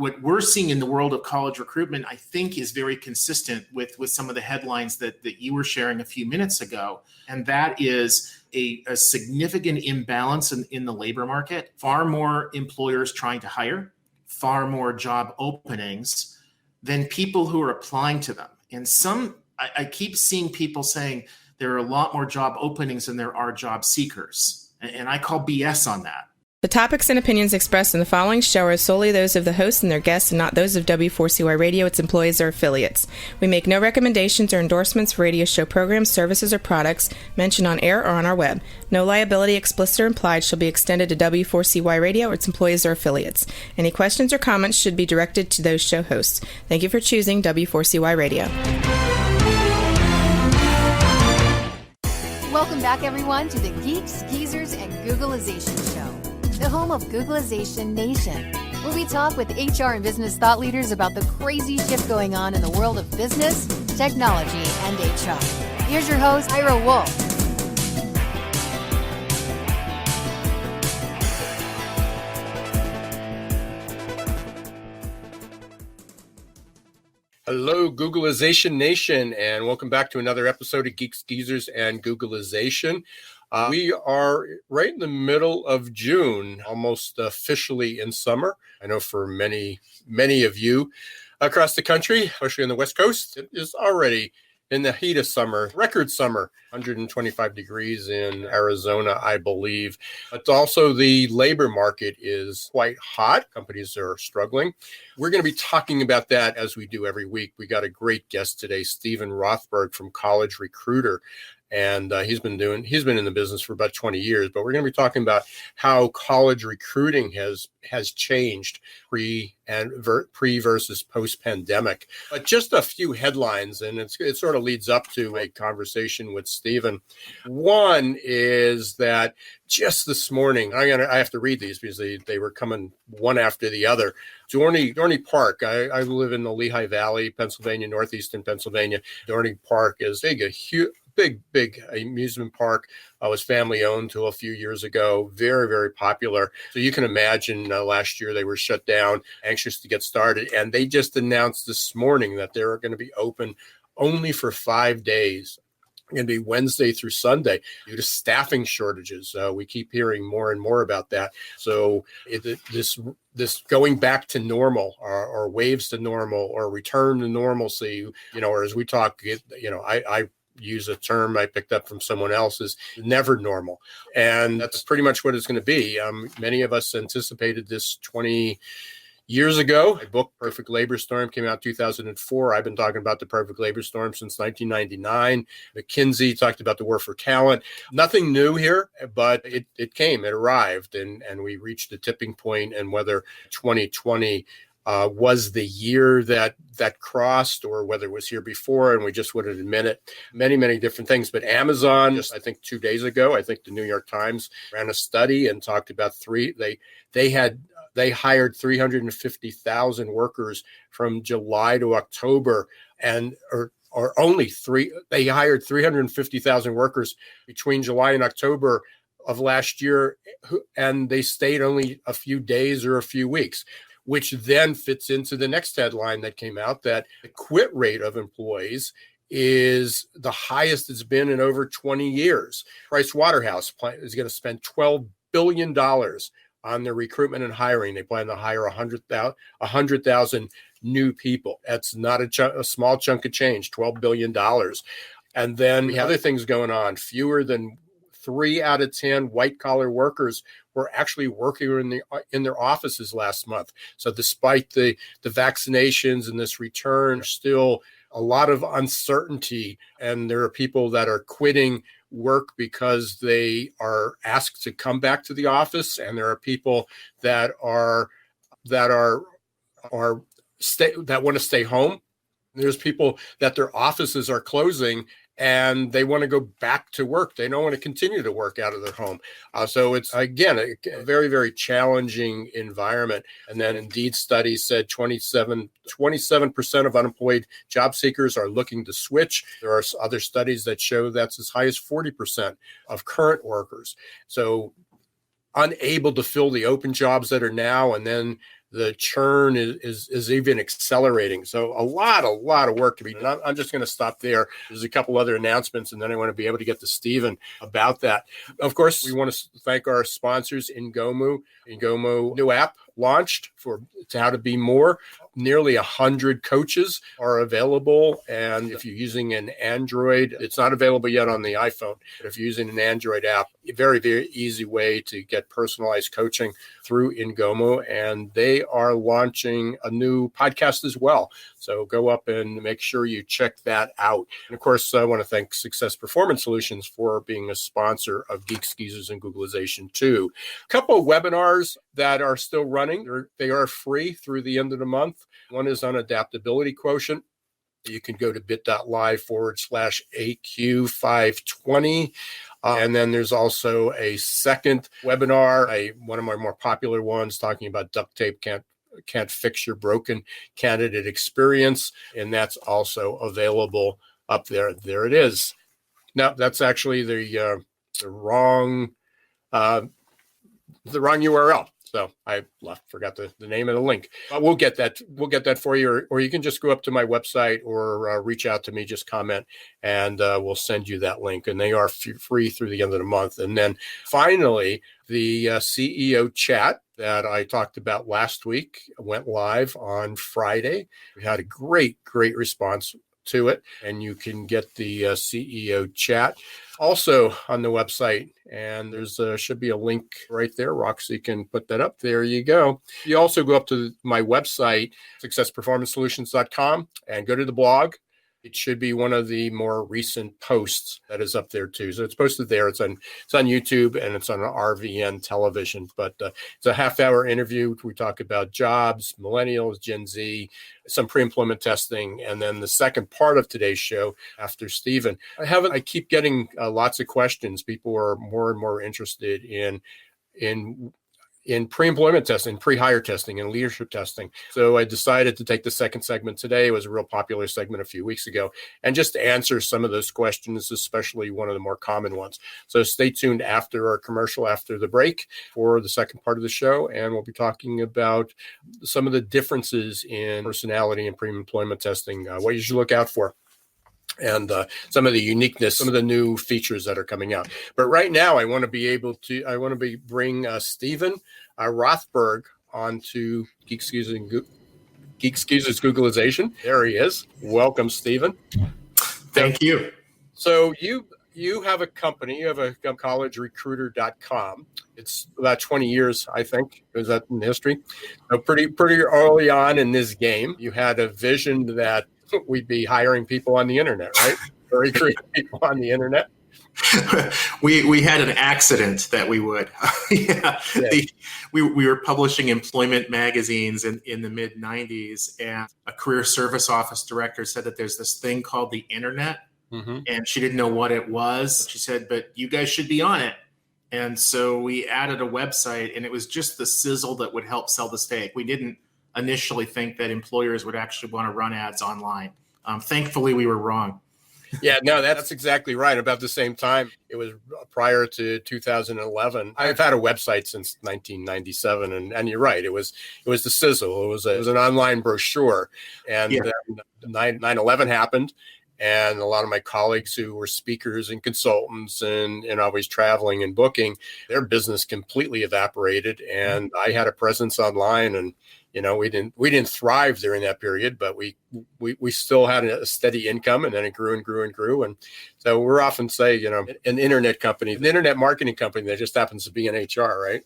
what we're seeing in the world of college recruitment, I think, is very consistent with some of the headlines that you were sharing a few minutes ago. And that is a significant imbalance in the labor market, far more employers trying to hire, far more job openings than people who are applying to them. And I keep seeing people saying there are a lot more job openings than there are job seekers. And I call BS on that. The topics and opinions expressed in the following show are solely those of the host and their guests and not those of W4CY Radio, its employees, or affiliates. We make no recommendations or endorsements for radio show programs, services, or products mentioned on air or on our web. No liability, explicit or implied, shall be extended to W4CY Radio or its employees or affiliates. Any questions or comments should be directed to those show hosts. Thank you for choosing W4CY Radio. Welcome back, everyone, to the Geeks, Geezers, and Googlization Show, the home of Googlization Nation, where we talk with HR and business thought leaders about the crazy shift going on in the world of business, technology, and HR. Here's your host, Ira Wolfe. Hello, Googlization Nation, and welcome back to another episode of Geeks, Geezers, and Googlization. We are right in the middle of June, almost officially in summer. I know for many of you across the country, especially on the West Coast, it is already in the heat of summer, record summer, 125 degrees in Arizona, I believe. But also the labor market is quite hot. Companies are struggling. We're going to be talking about that as we do every week. We got a great guest today, Stephen Rothberg from College Recruiter. And he's been in the business for about 20 years, but we're going to be talking about how college recruiting has changed pre versus post pandemic. But just a few headlines, and it sort of leads up to a conversation with Stephen. One is that just this morning, I have to read these because they were coming one after the other. Dorney Park. I live in the Lehigh Valley, Pennsylvania, northeastern Pennsylvania. Dorney Park is a huge. Big amusement park. Was family owned till a few years ago. Very, very popular. So you can imagine last year they were shut down, anxious to get started. And they just announced this morning that they're going to be open only for 5 days. It's going to be Wednesday through Sunday due to staffing shortages. We keep hearing more and more about that. So this going back to normal or waves to normal or return to normalcy, or as we talk, I use a term I picked up from someone else, is never normal. And that's pretty much what it's going to be. Many of us anticipated this 20 years ago. My book, Perfect Labor Storm, came out in 2004. I've been talking about the perfect labor storm since 1999. McKinsey talked about the war for talent. Nothing new here, but it arrived, and we reached a tipping point. And whether 2020 was the year that crossed, or whether it was here before and we just wouldn't admit it. Many different things. But Amazon, just I think 2 days ago, I think the New York Times ran a study and talked about they hired 350,000 workers from July to October, or only they hired 350,000 workers between July and October of last year, and they stayed only a few days or a few weeks, which then fits into the next headline that came out, that the quit rate of employees is the highest it's been in over 20 years. Price Waterhouse is going to spend $12 billion on their recruitment and hiring. They plan to hire 100,000 new people. That's not a small chunk of change, $12 billion. And then we have other things going on. Fewer than 3 out of 10 white-collar workers were actually working in their offices last month. So despite the vaccinations and this return, there's still a lot of uncertainty. And there are people that are quitting work because they are asked to come back to the office. And there are people that want to stay home. There's people that their offices are closing and they want to go back to work. They don't want to continue to work out of their home. So it's, again, a very, very challenging environment. And then Indeed studies said 27% of unemployed job seekers are looking to switch. There are other studies that show that's as high as 40% of current workers. So unable to fill the open jobs that are now, and then the churn is even accelerating. So a lot of work to be done. I'm just going to stop there. There's a couple other announcements, and then I want to be able to get to Stephen about that. Of course, we want to thank our sponsors, Ngomu. Ngomu new app launched for How to Be More. Nearly 100 coaches are available. And if you're using an Android, it's not available yet on the iPhone. But if you're using an Android app, a very, very easy way to get personalized coaching through Ngomu. And they are launching a new podcast as well. So go up and make sure you check that out. And of course, I want to thank Success Performance Solutions for being a sponsor of Geeks, Geezers, and Googlization too. A couple of webinars that are still running. They are free through the end of the month. One is on adaptability quotient. You can go to bit.ly/AQ520. And then there's also a second webinar, one of my more popular ones, talking about duct tape can't fix your broken candidate experience. And that's also available up there. There it is. Now, that's actually the wrong URL. So I forgot the name of the link. We'll get that for you, or you can just go up to my website or reach out to me, just comment, and we'll send you that link. And they are free through the end of the month. And then finally, the CEO chat that I talked about last week went live on Friday. We had a great response to it, and you can get the CEO chat also on the website, and there's should be a link right there. Roxy can put that up. There you go. You also go up to my website, successperformancesolutions.com, and go to the blog. It should be one of the more recent posts that is up there too. So it's posted there. It's on YouTube, and it's on RVN television. But it's a half-hour interview. We talk about jobs, millennials, Gen Z, some pre-employment testing, and then the second part of today's show after Stephen. I keep getting lots of questions. People are more and more interested in pre-employment testing, pre-hire testing, and leadership testing. So I decided to take the second segment today. It was a real popular segment a few weeks ago, and just to answer some of those questions, especially one of the more common ones. So stay tuned after our commercial, after the break, for the second part of the show, and we'll be talking about some of the differences in personality and pre-employment testing, what you should look out for, and some of the uniqueness, some of the new features that are coming out. But right now, I want to bring Stephen Rothberg onto Geeks, Geezers, Googlization. There he is. Welcome, Stephen. Thank you. So you have a company. You have a collegerecruiter.com. It's about 20 years, I think, is that in history. So pretty early on in this game, you had a vision that we'd be hiring people on the internet, right? Or recruiting people on the internet. We had an accident that we would. We were publishing employment magazines in the mid 90s, and a career service office director said that there's this thing called the internet, and she didn't know what it was. She said, but you guys should be on it. And so we added a website, and it was just the sizzle that would help sell the steak. We didn't initially think that employers would actually want to run ads online. Thankfully, we were wrong. Yeah, no, that's exactly right. About the same time, it was prior to 2011. I've had a website since 1997, and you're right. It was the sizzle. It was an online brochure, and then 9/11 happened. And a lot of my colleagues who were speakers and consultants and always traveling and booking, their business completely evaporated. And I had a presence online, and we didn't thrive during that period, but we still had a steady income, and then it grew and grew and grew. And so we're often say, an internet company, an internet marketing company that just happens to be in HR, right?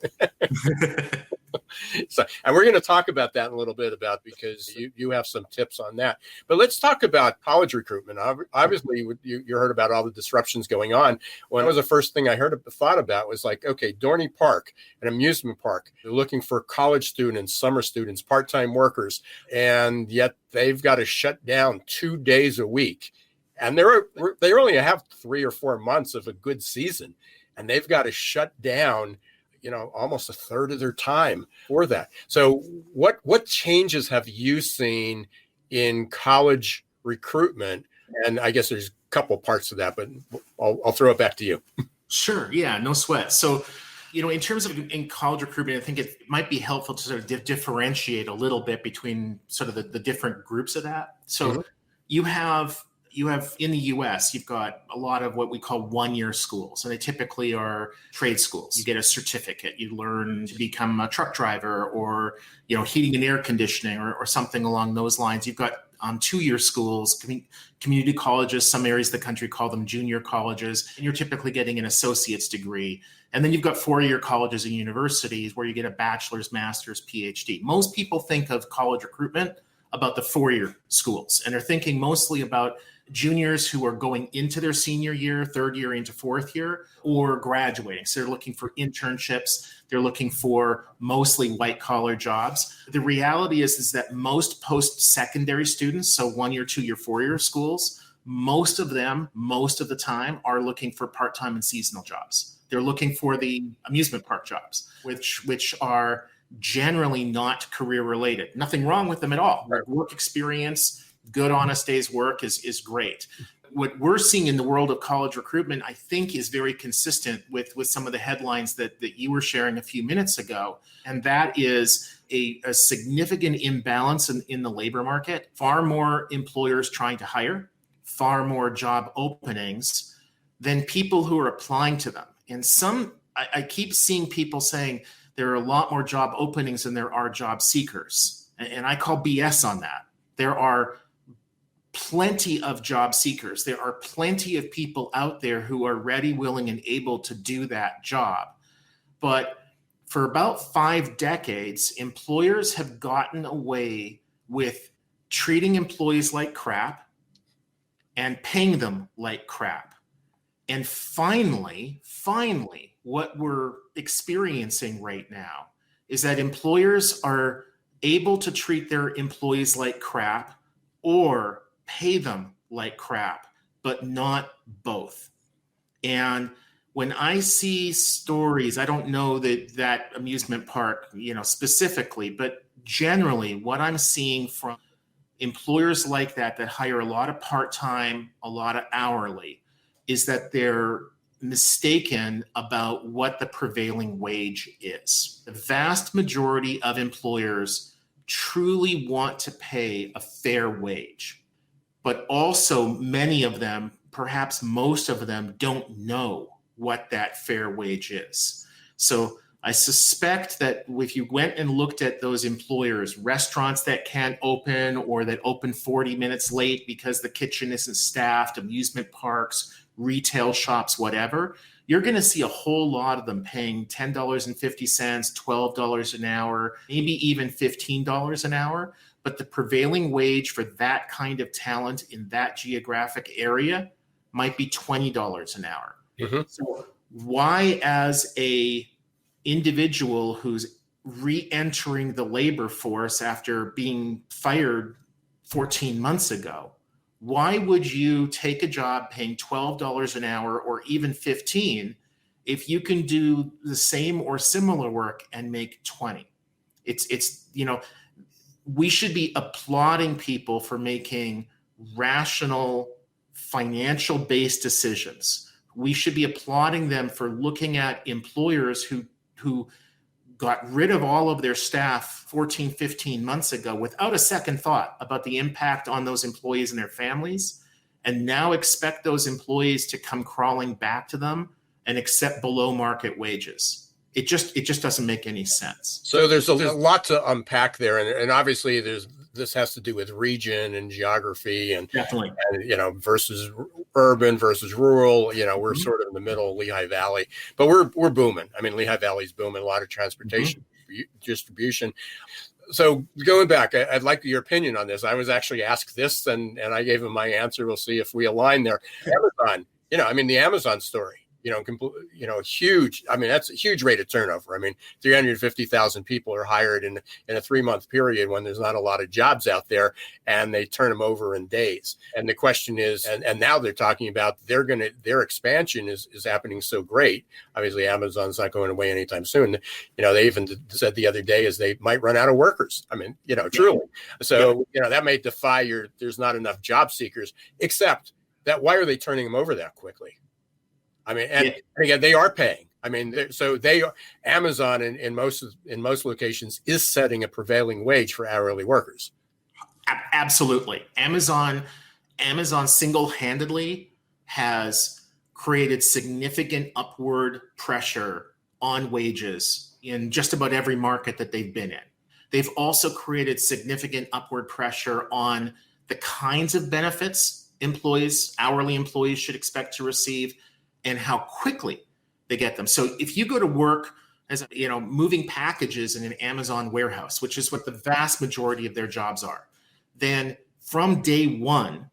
So, and we're going to talk about that in a little bit because you have some tips on that. But let's talk about college recruitment. Obviously, you heard about all the disruptions going on. When it was the first thing I thought about was like, okay, Dorney Park, an amusement park, they're looking for college students, summer students, part-time workers, and yet they've got to shut down 2 days a week. And they only have 3 or 4 months of a good season, and they've got to shut down almost a third of their time for that. So what changes have you seen in college recruitment? And I guess there's a couple parts of that, but I'll throw it back to you. Sure. Yeah, no sweat. So, In terms of in college recruitment, I think it might be helpful to sort of differentiate a little bit between sort of the different groups of that. So you have in the US, you've got a lot of what we call one-year schools, and they typically are trade schools. You get a certificate, you learn to become a truck driver or, heating and air conditioning or something along those lines. You've got 2-year schools, community colleges, some areas of the country call them junior colleges, and you're typically getting an associate's degree. And then you've got 4-year colleges and universities where you get a bachelor's, master's, PhD. Most people think of college recruitment about the 4-year schools, and they're thinking mostly about juniors who are going into their senior year, third year into fourth year, or graduating. So they're looking for internships. They're looking for mostly white collar jobs. The reality is that most post-secondary students, so 1-year, 2-year, 4-year schools, most of the time are looking for part-time and seasonal jobs. They're looking for the amusement park jobs, which are generally not career related. Nothing wrong with them at all. Right. Work experience, good, honest day's work is great. What we're seeing in the world of college recruitment, I think, is very consistent with some of the headlines that you were sharing a few minutes ago. And that is a significant imbalance in the labor market, far more employers trying to hire, far more job openings than people who are applying to them. And I keep seeing people saying there are a lot more job openings than there are job seekers. And I call BS on that. There are plenty of job seekers. There are plenty of people out there who are ready, willing, and able to do that job. But for about 5 decades, employers have gotten away with treating employees like crap and paying them like crap. And finally, what we're experiencing right now is that employers are able to treat their employees like crap or pay them like crap, but not both. And when I see stories, I don't know that amusement park, specifically, but generally what I'm seeing from employers like that hire a lot of part-time, a lot of hourly, is that they're mistaken about what the prevailing wage is. The vast majority of employers truly want to pay a fair wage, but also many of them, perhaps most of them, don't know what that fair wage is. So I suspect that if you went and looked at those employers, restaurants that can't open or that open 40 minutes late because the kitchen isn't staffed, amusement parks, retail shops, whatever, you're going to see a whole lot of them paying $10.50, $12 an hour, maybe even $15 an hour. But the prevailing wage for that kind of talent in that geographic area might be $20 an hour. Mm-hmm. So why, as a individual who's re-entering the labor force after being fired 14 months ago, why would you take a job paying $12 an hour or even $15 if you can do the same or similar work and make $20? It's we should be applauding people for making rational, financial-based decisions. We should be applauding them for looking at employers who got rid of all of their staff 14, 15 months ago without a second thought about the impact on those employees and their families, and now expect those employees to come crawling back to them and accept below market wages. It just doesn't make any sense. So there's a lot to unpack there, and obviously this has to do with region and geography and definitely, and, versus urban versus rural. We're sort of in the middle of Lehigh Valley, but we're booming. I mean, Lehigh Valley's booming, a lot of transportation distribution. So going back, I'd like your opinion on this. I was actually asked this, and I gave him my answer. We'll see if we align there. Amazon, the Amazon story. Huge. I mean, that's a huge rate of turnover. I mean, 350,000 people are hired in a 3-month period when there's not a lot of jobs out there, and they turn them over in days. And the question is, and now they're talking about their expansion is happening so great. Obviously, Amazon's not going away anytime soon. They even said the other day is they might run out of workers. I mean, truly. So, that may defy there's not enough job seekers, except that why are they turning them over that quickly? I mean, and again, they are paying. I mean, Amazon in most locations is setting a prevailing wage for hourly workers. Absolutely. Amazon single-handedly has created significant upward pressure on wages in just about every market that they've been in. They've also created significant upward pressure on the kinds of benefits hourly employees should expect to receive, and how quickly they get them. So if you go to work as moving packages in an Amazon warehouse, which is what the vast majority of their jobs are, then from day one,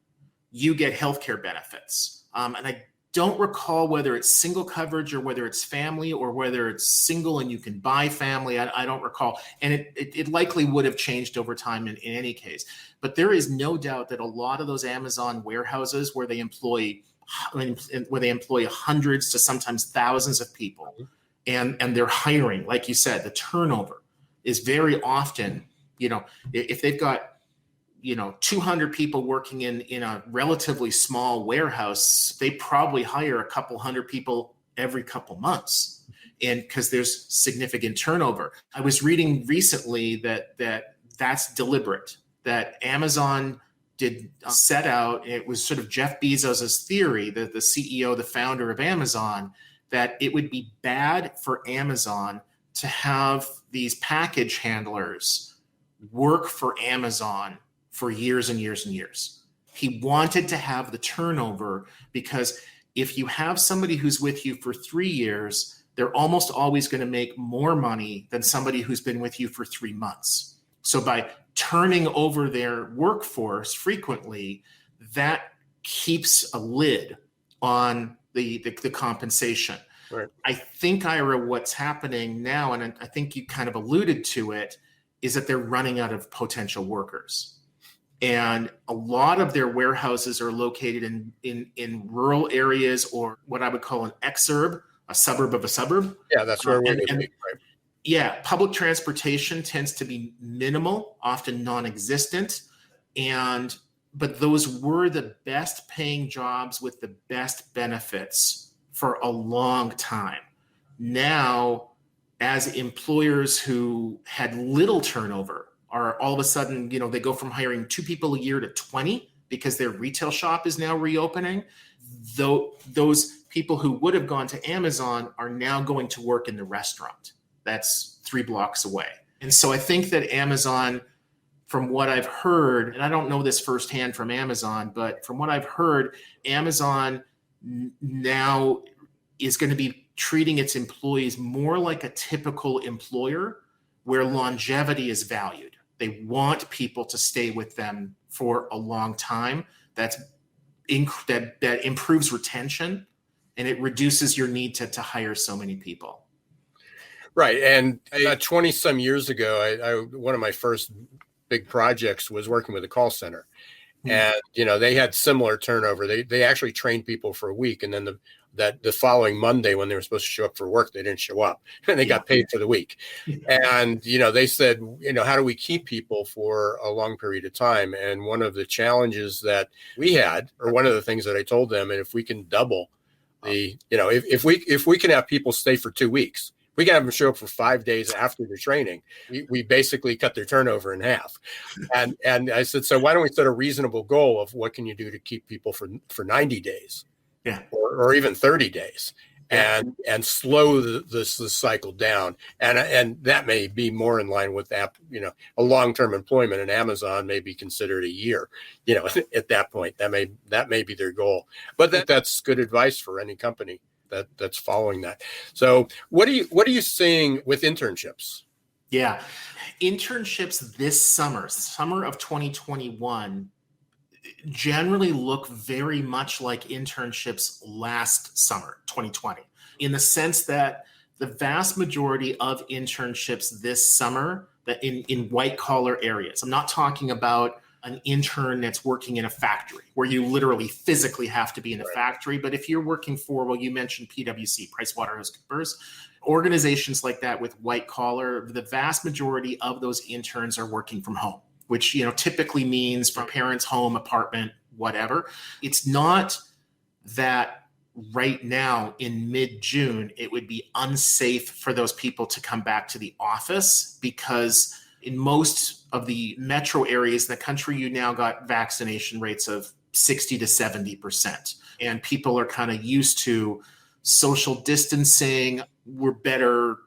you get healthcare benefits. And I don't recall whether it's single coverage or whether it's family or whether it's single and you can buy family. I don't recall. And it likely would have changed over time in any case. But there is no doubt that a lot of those Amazon warehouses where they employ hundreds to sometimes thousands of people, and they're hiring, like you said, the turnover is very often, if they've got 200 people working in a relatively small warehouse, they probably hire a couple hundred people every couple months, and because there's significant turnover. I was reading recently that's deliberate, that Amazon did set out, it was sort of Jeff Bezos's theory, that the CEO, the founder of Amazon, that it would be bad for Amazon to have these package handlers work for Amazon for years and years and years. He wanted to have the turnover because if you have somebody who's with you for 3 years, they're almost always going to make more money than somebody who's been with you for 3 months. So by turning over their workforce frequently, that keeps a lid on the compensation. Right. I think, Ira, what's happening now, and I think you kind of alluded to it, is that they're running out of potential workers. And a lot of their warehouses are located in rural areas, or what I would call an exurb, a suburb of a suburb. Yeah, that's where we're going to be. Right. Yeah, public transportation tends to be minimal, often non-existent. But those were the best paying jobs with the best benefits for a long time. Now, as employers who had little turnover are all of a sudden, they go from hiring 2 people a year to 20 because their retail shop is now reopening. Though those people who would have gone to Amazon are now going to work in the restaurant that's 3 blocks away. And so I think that Amazon, from what I've heard, and I don't know this firsthand from Amazon, but from what I've heard, Amazon now is going to be treating its employees more like a typical employer where longevity is valued. They want people to stay with them for a long time. That improves retention, and it reduces your need to hire so many people. Right. And 20 some years ago, one of my first big projects was working with a call center. And, they had similar turnover. They actually trained people for a week. And then the following Monday, when they were supposed to show up for work, they didn't show up and they got paid for the week. And, they said, how do we keep people for a long period of time? And one of the challenges that we had, or one of the things that I told them, and if we can double if we can have people stay for 2 weeks, we can have them show up for 5 days after their training. We basically cut their turnover in half. And I said, so why don't we set a reasonable goal of what can you do to keep people for 90 days, or even 30 days, and slow the cycle down. And that may be more in line with that. A long-term employment in Amazon may be considered a year. At that point, that may be their goal. But that's good advice for any company that's following that. So what are you seeing with internships? Yeah. Internships this summer of 2021, generally look very much like internships last summer, 2020, in the sense that the vast majority of internships this summer that in white collar areas, I'm not talking about an intern that's working in a factory where you literally physically have to be in a factory. But if you're working for, you mentioned PwC, PricewaterhouseCoopers, organizations like that with white collar, the vast majority of those interns are working from home, which, typically means from parents' home, apartment, whatever. It's not that right now in mid-June, it would be unsafe for those people to come back to the office, because in most of the metro areas in the country, you now got vaccination rates of 60 to 70%. And people are kind of used to social distancing. We're better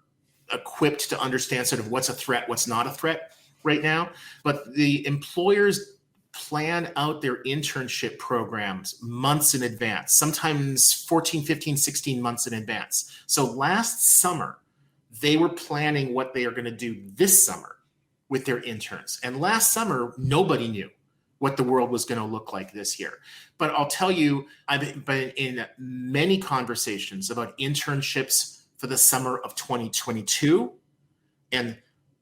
equipped to understand sort of what's a threat, what's not a threat right now. But the employers plan out their internship programs months in advance, sometimes 14, 15, 16 months in advance. So last summer, they were planning what they are going to do this summer with their interns. And last summer, nobody knew what the world was going to look like this year. But I'll tell you, I've been in many conversations about internships for the summer of 2022, and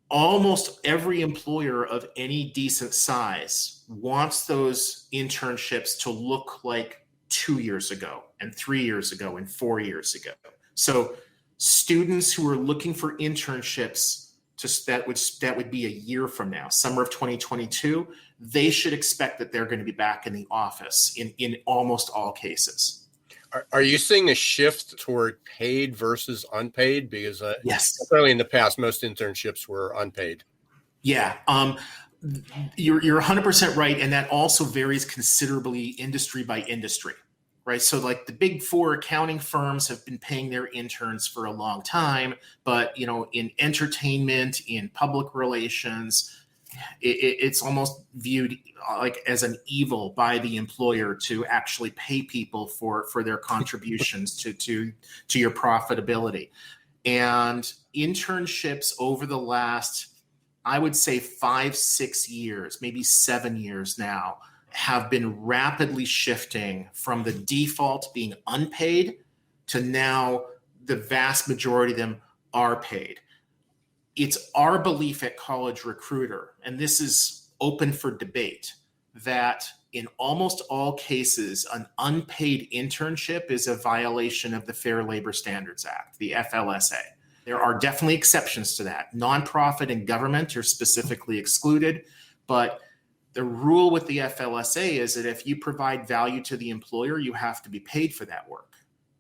almost every employer of any decent size wants those internships to look like 2 years ago and 3 years ago and 4 years ago. So students who are looking for internships that would be a year from now, summer of 2022, they should expect that they're going to be back in the office in almost all cases. Are you seeing a shift toward paid versus unpaid? Because yes, clearly in the past, most internships were unpaid. Yeah, you're 100% right, and that also varies considerably industry by industry, right? So like the big four accounting firms have been paying their interns for a long time, but in entertainment, in public relations, it's almost viewed like as an evil by the employer to actually pay people for their contributions to your profitability. And internships over the last, I would say 5-6 years, maybe 7 years now, have been rapidly shifting from the default being unpaid to now the vast majority of them are paid. It's our belief at College Recruiter, and this is open for debate, that in almost all cases, an unpaid internship is a violation of the Fair Labor Standards Act, the FLSA. There are definitely exceptions to that. Nonprofit and government are specifically excluded, but the rule with the FLSA is that if you provide value to the employer, you have to be paid for that work.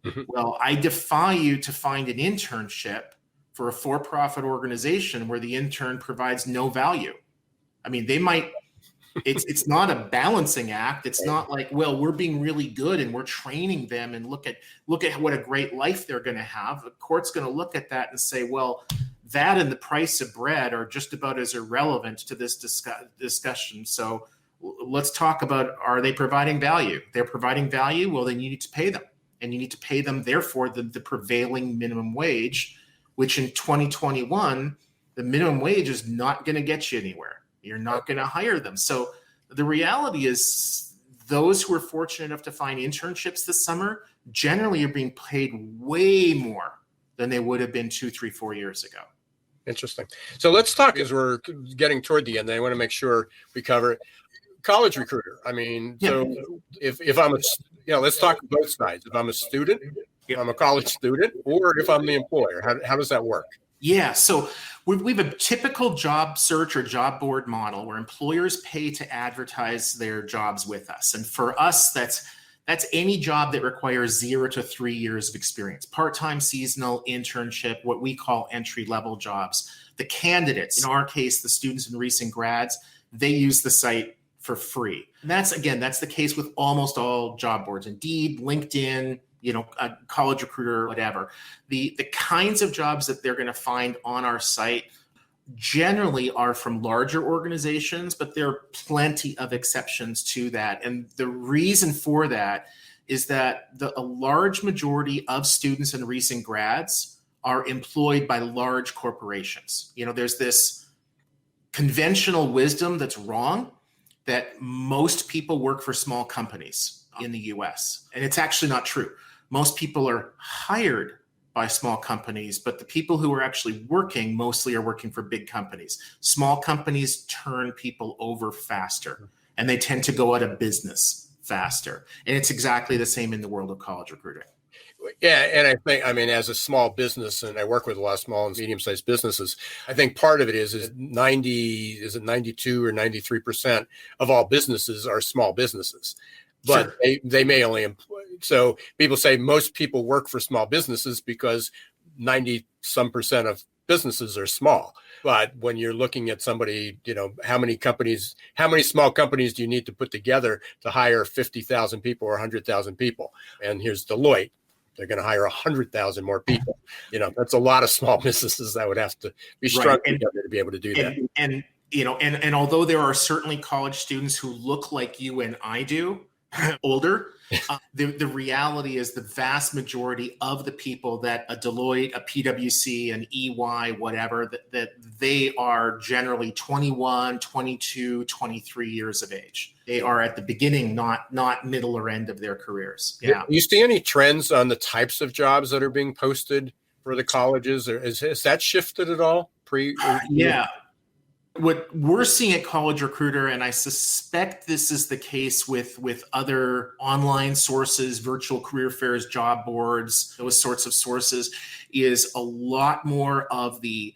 Mm-hmm. Well, I defy you to find an internship for a for-profit organization where the intern provides no value. I mean, they might, it's not a balancing act. It's not like, well, we're being really good and we're training them and look at what a great life they're going to have. The court's going to look at that and say, well, that and the price of bread are just about as irrelevant to this discussion. So let's talk about, are they providing value? They're providing value. Well, then you need to pay them, and you need to pay them, therefore, the prevailing minimum wage, which in 2021, the minimum wage is not going to get you anywhere. You're not going to hire them. So the reality is those who are fortunate enough to find internships this summer generally are being paid way more than they would have been 2, 3, 4 years ago. Interesting. So let's talk, as we're getting toward the end. I want to make sure we cover it. College Recruiter. I mean, yeah. So if I'm let's talk both sides. If I'm a student, if I'm a college student, or if I'm the employer, how does that work? Yeah, so we have a typical job search or job board model where employers pay to advertise their jobs with us. And for us, that's any job that requires 0 to 3 years of experience, part-time, seasonal, internship, what we call entry-level jobs. The candidates, in our case, the students and recent grads, they use the site for free. And that's the case with almost all job boards, Indeed, LinkedIn, a College Recruiter, whatever. The kinds of jobs that they're going to find on our site generally are from larger organizations, but there are plenty of exceptions to that. And the reason for that is that a large majority of students and recent grads are employed by large corporations. There's this conventional wisdom that's wrong, that most people work for small companies in the US. And it's actually not true. Most people are hired by small companies, but the people who are actually working mostly are working for big companies. Small companies turn people over faster, and they tend to go out of business faster. And it's exactly the same in the world of college recruiting. Yeah, and I think, as a small business, and I work with a lot of small and medium-sized businesses, I think part of it is 92 or 93% of all businesses are small businesses. but Sure. they may only employ. So people say most people work for small businesses because 90 some percent of businesses are small. But when you're looking at somebody, how many small companies do you need to put together to hire 50,000 people or 100,000 people? And here's Deloitte. They're going to hire 100,000 more people. That's a lot of small businesses that would have to be strung together to be able to do that. And although there are certainly college students who look like you and I do, older, the reality is the vast majority of the people that a Deloitte, a PwC, an EY, whatever, that they are generally 21, 22, 23 years of age. They are at the beginning, not middle or end of their careers. Yeah. Do you see any trends on the types of jobs that are being posted for the colleges? Or has that shifted at all? Yeah. What we're seeing at College Recruiter, and I suspect this is the case with other online sources, virtual career fairs, job boards, those sorts of sources, is a lot more of the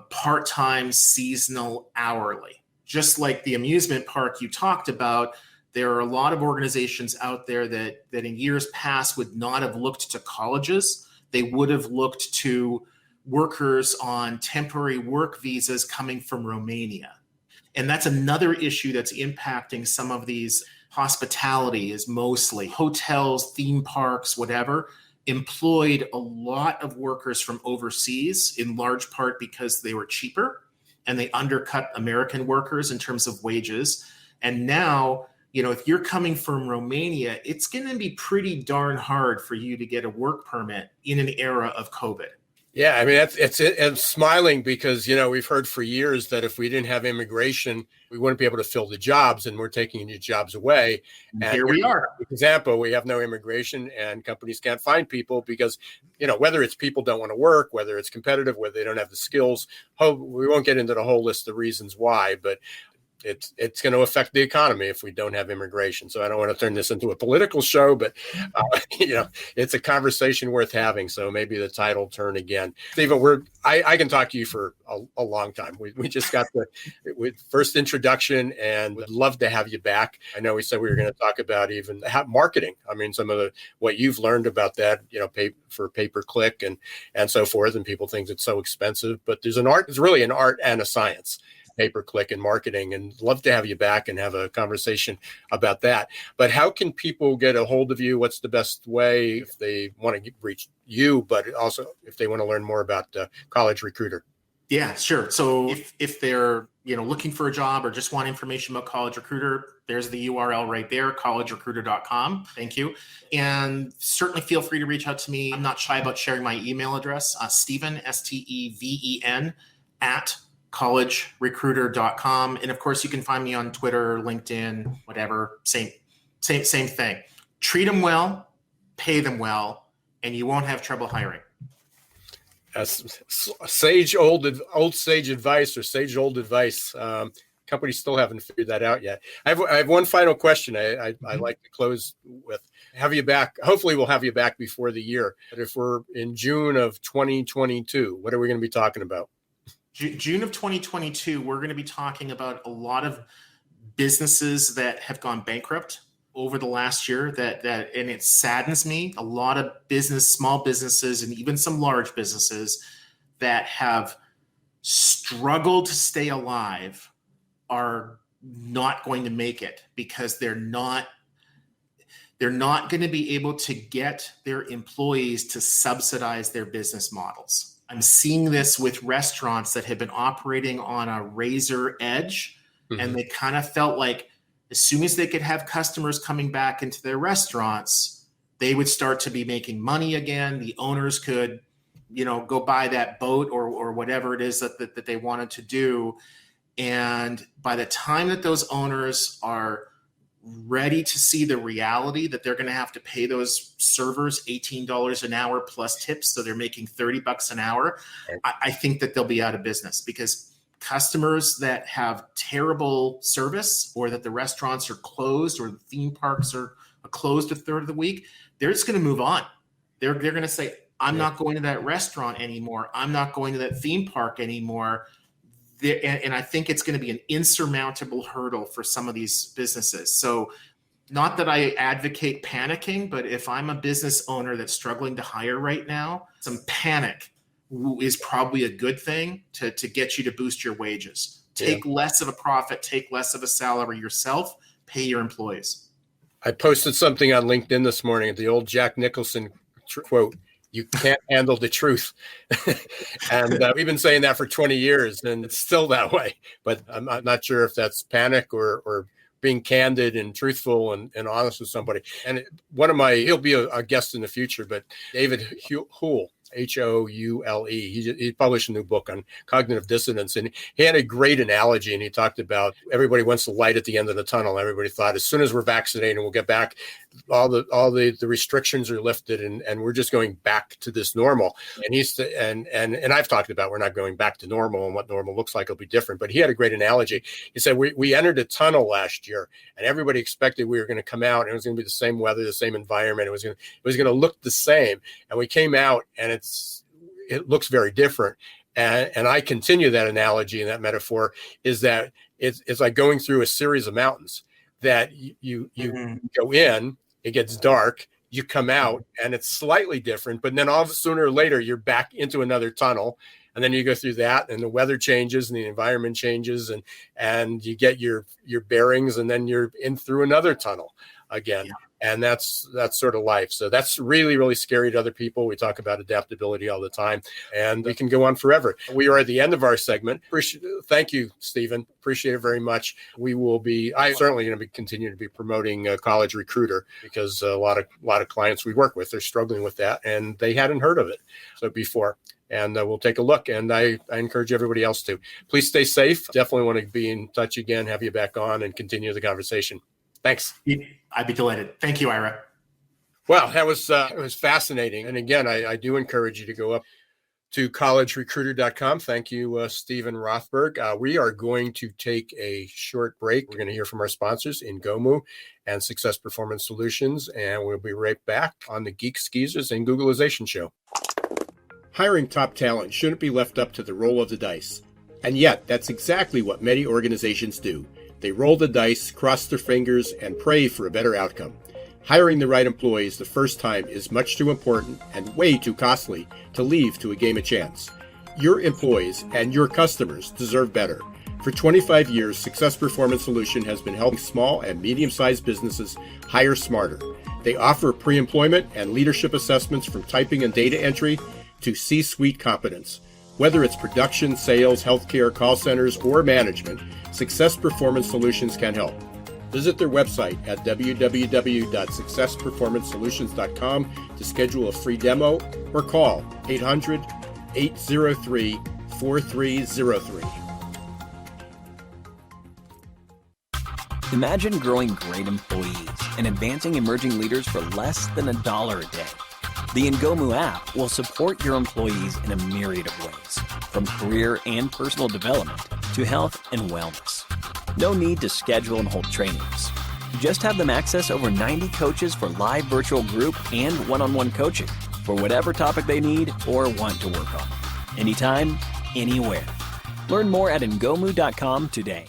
part-time, seasonal, hourly. Just like the amusement park you talked about, there are a lot of organizations out there that in years past would not have looked to colleges. They would have looked to workers on temporary work visas coming from Romania. And that's another issue that's impacting some of these. Hospitality is mostly hotels, theme parks, whatever, employed a lot of workers from overseas, in large part because they were cheaper and they undercut American workers in terms of wages. And now, if you're coming from Romania, it's going to be pretty darn hard for you to get a work permit in an era of COVID. Yeah, I mean, I'm smiling because, we've heard for years that if we didn't have immigration, we wouldn't be able to fill the jobs, and we're taking these jobs away. And here we are. Example, we have no immigration and companies can't find people because, whether it's people don't want to work, whether it's competitive, whether they don't have the skills, we won't get into the whole list of reasons why, but it's going to affect the economy if we don't have immigration. So I don't want to turn this into a political show, but it's a conversation worth having. So maybe the tide turn again. Steven, I can talk to you for a long time. We just got the first introduction, and would love to have you back. I know we said we were going to talk about even marketing. I mean, some of what you've learned about that, for pay-per-click and so forth. And people think it's so expensive, but there's really an art and a science. Pay-per-click and marketing, and love to have you back and have a conversation about that. But how can people get a hold of you? What's the best way if they want to reach you, but also if they want to learn more about College Recruiter? Yeah, sure. So if they're looking for a job or just want information about College Recruiter, there's the URL right there, collegerecruiter.com. Thank you. And certainly feel free to reach out to me. I'm not shy about sharing my email address, Steven, Steven, at collegerecruiter.com. And of course, you can find me on Twitter, LinkedIn, whatever, same thing. Treat them well, pay them well, and you won't have trouble hiring. Sage old advice. Companies still haven't figured that out yet. I have one final question I like to close with. Have you back? Hopefully we'll have you back before the year. But if we're in June of 2022, what are we going to be talking about? June of 2022, we're going to be talking about a lot of businesses that have gone bankrupt over the last year and it saddens me. A lot of small businesses, and even some large businesses that have struggled to stay alive are not going to make it because they're not going to be able to get their employees to subsidize their business models. I'm seeing this with restaurants that have been operating on a razor edge, and they kind of felt like as soon as they could have customers coming back into their restaurants, they would start to be making money again. The owners could, go buy that boat or whatever it is that they wanted to do. And by the time that those owners are ready to see the reality that they're going to have to pay those servers $18 an hour plus tips, so they're making $30 an hour, I think that they'll be out of business, because customers that have terrible service, or that the restaurants are closed, or the theme parks are closed a third of the week, they're just going to move on. They're going to say, I'm not going to that restaurant anymore. I'm not going to that theme park anymore. And I think it's going to be an insurmountable hurdle for some of these businesses. So Not that I advocate panicking, but if I'm a business owner that's struggling to hire right now, some panic is probably a good thing to get you to boost your wages. Take less of a profit, take less of a salary yourself, pay your employees. I posted something on LinkedIn this morning, the old Jack Nicholson quote, "You can't handle the truth." And we've been saying that for 20 years, and it's still that way. But I'm not sure if that's panic or being candid and truthful and honest with somebody. And he'll be a guest in the future, but David Houle, Houle, he published a new book on cognitive dissonance, and he had a great analogy, and he talked about everybody wants the light at the end of the tunnel. Everybody thought as soon as we're vaccinated, we'll get back, all the restrictions are lifted, and we're just going back to this normal. And and I've talked about we're not going back to normal, and what normal looks like will be different. But he had a great analogy. He said we entered a tunnel last year, and everybody expected we were going to come out, and it was going to be the same weather, the same environment. It was going to look the same, and we came out, and it looks very different. And I continue that analogy and that metaphor is that it's like going through a series of mountains that you go in, it gets dark, you come out, and it's slightly different, but then sooner or later you're back into another tunnel, and then you go through that, and the weather changes and the environment changes, and you get your bearings, and then you're in through another tunnel again. Yeah. And that's sort of life. So that's really, really scary to other people. We talk about adaptability all the time, and we can go on forever. We are at the end of our segment. Thank you, Stephen. Appreciate it very much. I'm certainly going to be continuing to be promoting College Recruiter, because a lot of clients we work with, they're struggling with that, and they hadn't heard of it before. And we'll take a look. And I encourage everybody else to. Please stay safe. Definitely want to be in touch again, have you back on, and continue the conversation. Thanks. I'd be delighted. Thank you, Ira. Well, that was it was fascinating. And again, I do encourage you to go up to collegerecruiter.com. Thank you, Stephen Rothberg. We are going to take a short break. We're going to hear from our sponsors, Ngomu and Success Performance Solutions, and we'll be right back on the Geeks, Geezers, and Googleization show. Hiring top talent shouldn't be left up to the roll of the dice. And yet, that's exactly what many organizations do. They roll the dice, cross their fingers, and pray for a better outcome. Hiring the right employees the first time is much too important and way too costly to leave to a game of chance. Your employees and your customers deserve better. For 25 years, Success Performance Solution has been helping small and medium-sized businesses hire smarter. They offer pre-employment and leadership assessments from typing and data entry to C-suite competence. Whether it's production, sales, healthcare, call centers, or management, Success Performance Solutions can help. Visit their website at www.successperformancesolutions.com to schedule a free demo or call 800-803-4303. Imagine growing great employees and advancing emerging leaders for less than $1 a day. The Ngomu app will support your employees in a myriad of ways, from career and personal development to health and wellness. No need to schedule and hold trainings. Just have them access over 90 coaches for live virtual group and one-on-one coaching for whatever topic they need or want to work on. Anytime, anywhere. Learn more at ngomu.com today.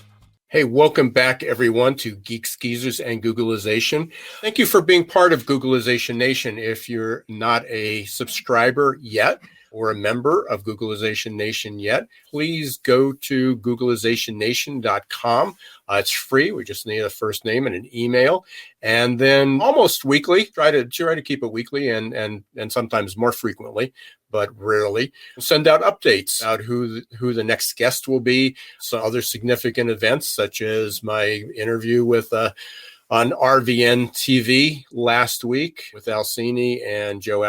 Hey, welcome back, everyone, to Geeks, Geezers, and Googleization. Thank you for being part of Googleization Nation. If you're not a subscriber yet or a member of Googleization Nation yet, please go to googleizationnation.com. It's free. We just need a first name and an email. And then almost weekly, try to keep it weekly and sometimes more frequently, but rarely, we'll send out updates about who the next guest will be. So other significant events, such as my interview with on RVN TV last week with Alcini and Joe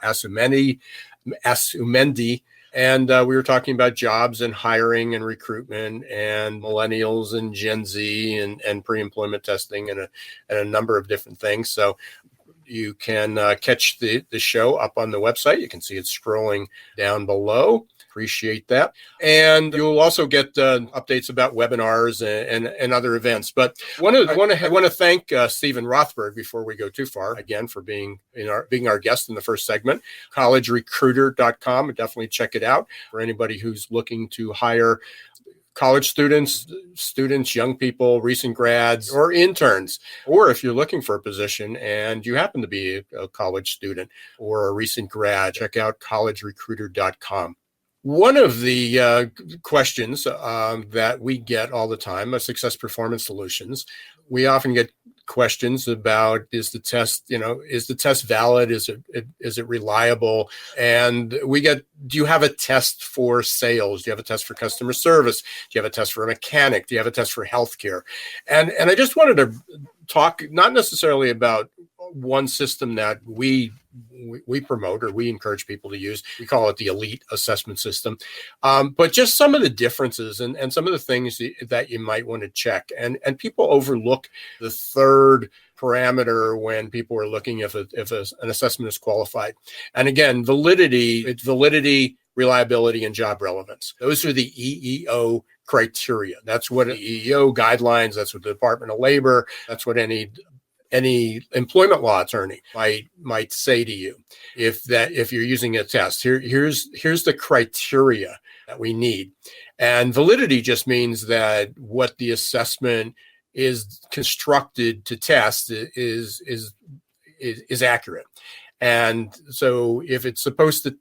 Asumendi. And we were talking about jobs and hiring and recruitment and millennials and Gen Z and pre-employment testing and a number of different things. So you can catch the show up on the website. You can see it scrolling down below. Appreciate that. And you'll also get updates about webinars and other events. But I want to thank Stephen Rothberg before we go too far, again, for being our guest in the first segment. collegerecruiter.com. Definitely check it out for anybody who's looking to hire college students, young people, recent grads, or interns, or if you're looking for a position and you happen to be a college student or a recent grad, check out collegerecruiter.com. One of the questions that we get all the time at Success Performance Solutions, we often get questions about, is the test valid? Is it reliable? And we get, do you have a test for sales? Do you have a test for customer service? Do you have a test for a mechanic? Do you have a test for healthcare? And I just wanted to talk not necessarily about one system that we promote or we encourage people to use. We call it the elite assessment system, but just some of the differences and some of the things that you might want to check. And people overlook the third parameter when people are looking if an assessment is qualified. And again, validity, reliability, and job relevance. Those are the EEO criteria. That's what EEO guidelines. That's what the Department of Labor. That's what any employment law attorney might say to you if you're using a test. Here's the criteria that we need. And validity just means that what the assessment is constructed to test is accurate. And so if it's supposed to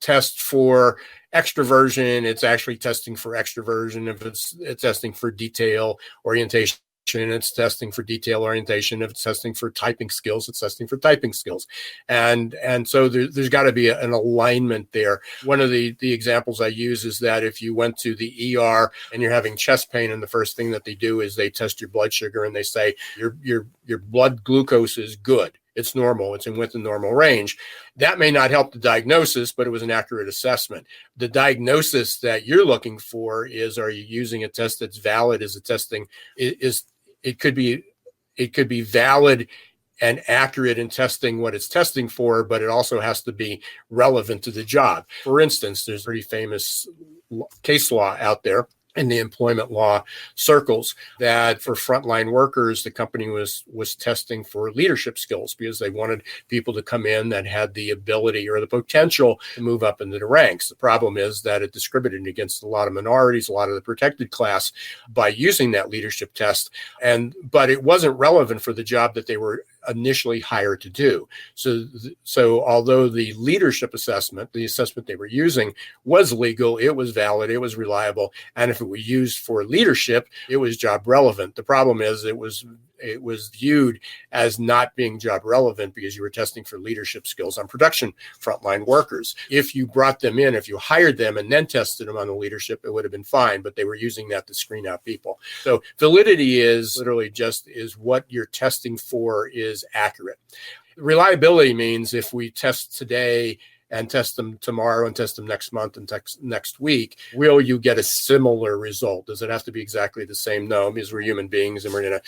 test for extroversion, it's actually testing for extroversion. If it's testing for detail orientation, it's testing for detail orientation. If it's testing for typing skills, it's testing for typing skills. And so there's got to be an alignment there. One of the examples I use is that if you went to the ER and you're having chest pain, and the first thing that they do is they test your blood sugar and they say your blood glucose is good. It's normal. It's within normal range. That may not help the diagnosis, but it was an accurate assessment. The diagnosis that you're looking for is, are you using a test that's valid? Is it testing? It could be valid and accurate in testing what it's testing for, but it also has to be relevant to the job. For instance, there's a pretty famous case law out there in the employment law circles that for frontline workers, the company was testing for leadership skills because they wanted people to come in that had the ability or the potential to move up into the ranks. The problem is that it discriminated against a lot of minorities, a lot of the protected class by using that leadership test. But it wasn't relevant for the job that they were initially hired to do. So although the leadership assessment, the assessment they were using, was legal, it was valid, it was reliable, and if it was used for leadership, it was job relevant. The problem is it was viewed as not being job relevant because you were testing for leadership skills on production frontline workers. If you brought them in, if you hired them and then tested them on the leadership, it would have been fine, but they were using that to screen out people. So validity is literally just is what you're testing for is accurate. Reliability means if we test today and test them tomorrow and test them next month and next week, will you get a similar result? Does it have to be exactly the same? No, because we're human beings and we're going to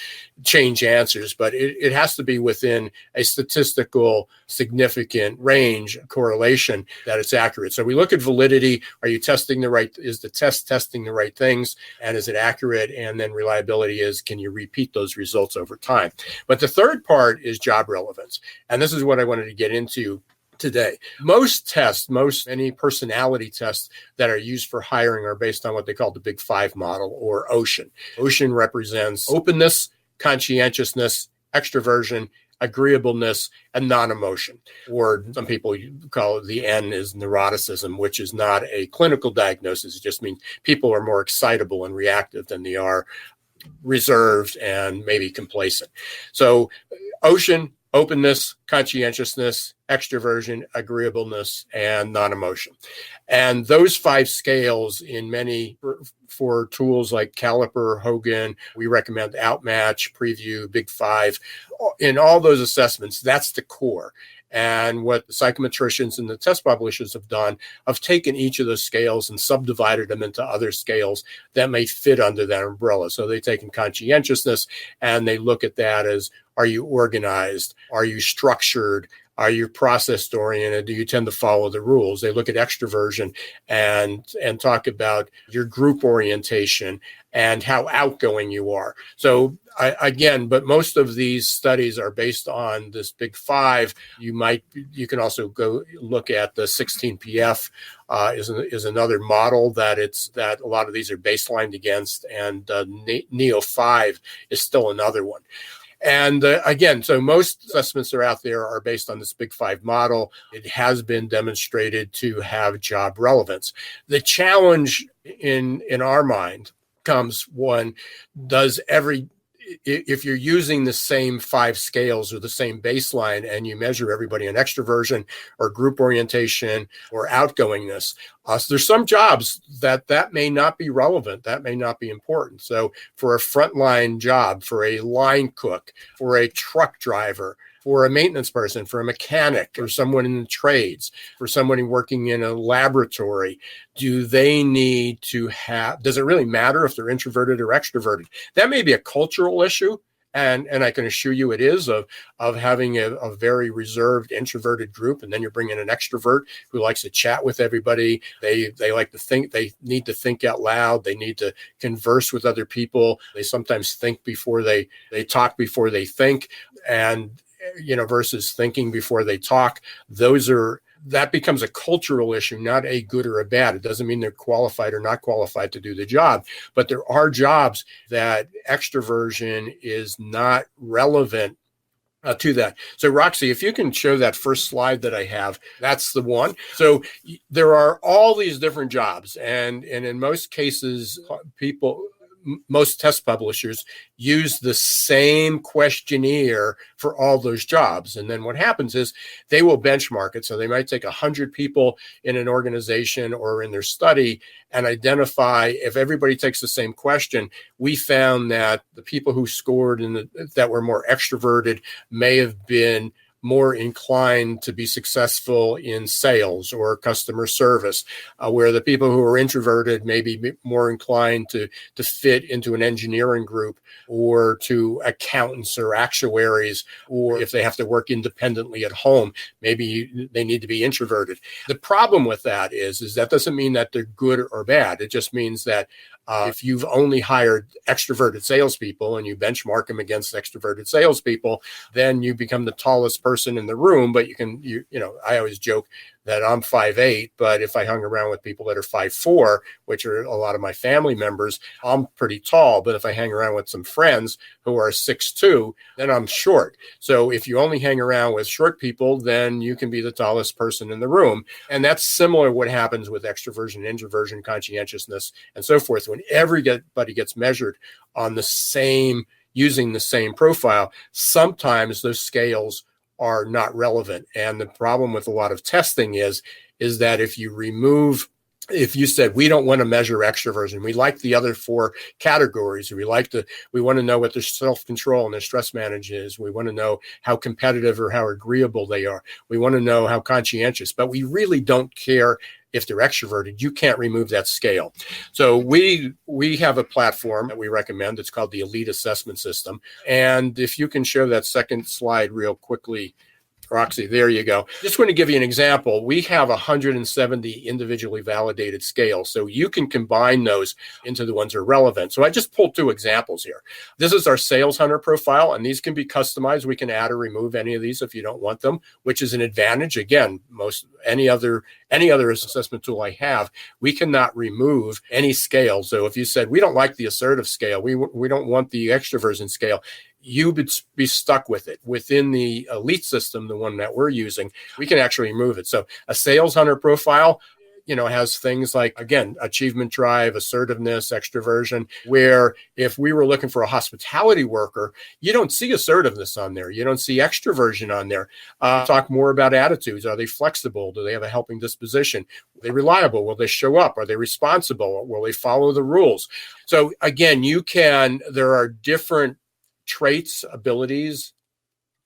change answers, but it has to be within a statistical significant range correlation that it's accurate. So we look at validity. Are you testing is the test testing the right things? And is it accurate? And then reliability is, can you repeat those results over time? But the third part is job relevance. And this is what I wanted to get into today. Many personality tests that are used for hiring are based on what they call the Big Five model, or OCEAN. OCEAN represents openness, conscientiousness, extroversion, agreeableness, and non-emotion. Or some people call it the N is neuroticism, which is not a clinical diagnosis. It just means people are more excitable and reactive than they are reserved and maybe complacent. So OCEAN: openness, conscientiousness, extroversion, agreeableness, and non-emotion. And those 5 scales for tools like Caliper, Hogan, we recommend Outmatch, Preview, Big Five. In all those assessments, that's the core. And what the psychometricians and the test publishers have done, have taken each of those scales and subdivided them into other scales that may fit under that umbrella. So they've taken conscientiousness and they look at that as, are you organized? Are you structured? Are you process oriented? Do you tend to follow the rules? They look at extroversion and talk about your group orientation and how outgoing you are. So but most of these studies are based on this big five. You can also go look at the 16PF is another model that a lot of these are baselined against, and Neo 5 is still another one. And so most assessments that are out there are based on this Big Five model. It has been demonstrated to have job relevance. The challenge in our mind comes when if you're using the same five scales or the same baseline and you measure everybody on extroversion or group orientation or outgoingness, so there's some jobs that may not be relevant, that may not be important. So for a frontline job, for a line cook, for a truck driver, for a maintenance person, for a mechanic, or someone in the trades, for someone working in a laboratory, does it really matter if they're introverted or extroverted? That may be a cultural issue. And I can assure you it is of having a very reserved introverted group. And then you bring in an extrovert who likes to chat with everybody. They like to think, they need to think out loud. They need to converse with other people. They sometimes think before they talk before they think, and versus thinking before they talk. That becomes a cultural issue, not a good or a bad. It doesn't mean they're qualified or not qualified to do the job, but there are jobs that extroversion is not relevant to that. So Roxy, if you can show that first slide that I have, that's the one. So there are all these different jobs, and in most cases, most test publishers use the same questionnaire for all those jobs. And then what happens is they will benchmark it. So they might take 100 people in an organization or in their study and identify, if everybody takes the same question, we found that the people who scored that were more extroverted may have been more inclined to be successful in sales or customer service, where the people who are introverted may be more inclined to fit into an engineering group or to accountants or actuaries, or if they have to work independently at home, maybe they need to be introverted. The problem with that is that doesn't mean that they're good or bad. It just means that if you've only hired extroverted salespeople and you benchmark them against extroverted salespeople, then you become the tallest person in the room. But I always joke that I'm 5'8", but if I hung around with people that are 5'4", which are a lot of my family members, I'm pretty tall. But if I hang around with some friends who are 6'2", then I'm short. So if you only hang around with short people, then you can be the tallest person in the room. And that's similar what happens with extroversion, introversion, conscientiousness, and so forth. When everybody gets measured on using the same profile, sometimes those scales are not relevant. And the problem with a lot of testing is that if you said, we don't want to measure extroversion, we like the other four categories, we want to know what their self-control and their stress management is, we want to know how competitive or how agreeable they are, we want to know how conscientious, but we really don't care if they're extroverted. You can't remove that scale. So we have a platform that we recommend. It's called the Elite Assessment System. And if you can show that second slide real quickly, Roxy, there you go. Just want to give you an example. We have 170 individually validated scales, so you can combine those into the ones that are relevant. So I just pulled two examples here. This is our Sales Hunter profile, and these can be customized. We can add or remove any of these if you don't want them, which is an advantage. Again, any other assessment tool I have, we cannot remove any scale. So if you said, we don't like the assertive scale, we don't want the extroversion scale, you would be stuck with it. Within the Elite system, the one that we're using, we can actually remove it. So a Sales Hunter profile, has things like, again, achievement drive, assertiveness, extroversion, where if we were looking for a hospitality worker, you don't see assertiveness on there. You don't see extroversion on there. Talk more about attitudes. Are they flexible? Do they have a helping disposition? Are they reliable? Will they show up? Are they responsible? Will they follow the rules? So again, there are different traits, abilities,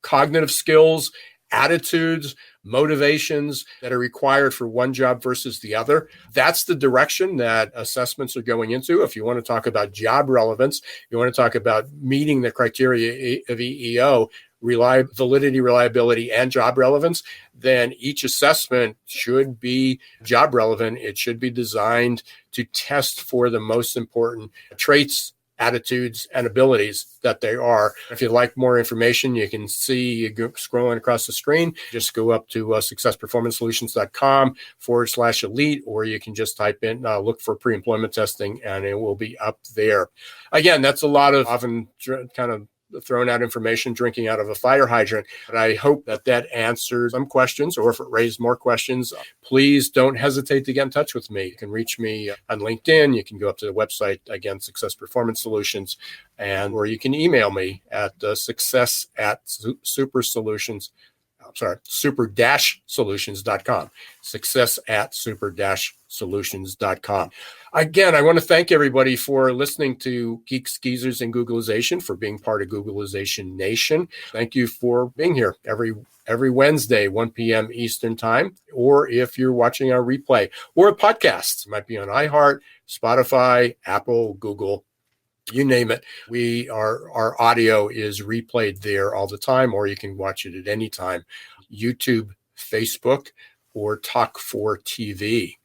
cognitive skills, attitudes, motivations that are required for one job versus the other. That's the direction that assessments are going into. If you want to talk about job relevance, you want to talk about meeting the criteria of EEO, validity, reliability, and job relevance, then each assessment should be job relevant. It should be designed to test for the most important traits, attitudes, and abilities that they are. If you'd like more information, you can see scrolling across the screen. Just go up to successperformancesolutions.com/elite, or you can just type in, look for pre-employment testing, and it will be up there. Again, that's a lot of often kind of thrown out information, drinking out of a fire hydrant. But I hope that answers some questions, or if it raised more questions, please don't hesitate to get in touch with me. You can reach me on LinkedIn. You can go up to the website, again, Success Performance Solutions, or you can email me at super-solutions.com. success@super-solutions.com. Again, I want to thank everybody for listening to Geeks, Geezers, and Googlization, for being part of Googlization Nation. Thank you for being here every Wednesday, 1 p.m. Eastern Time, or if you're watching our replay or a podcast, it might be on iHeart, Spotify, Apple, Google, you name it. Our audio is replayed there all the time, or you can watch it at any time. YouTube, Facebook, or Talk4TV.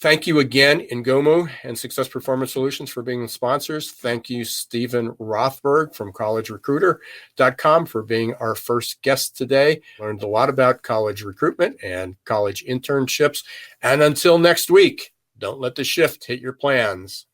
Thank you again, Ngomu and Success Performance Solutions, for being sponsors. Thank you, Stephen Rothberg from collegerecruiter.com, for being our first guest today. Learned a lot about college recruitment and college internships. And until next week, don't let the shift hit your plans.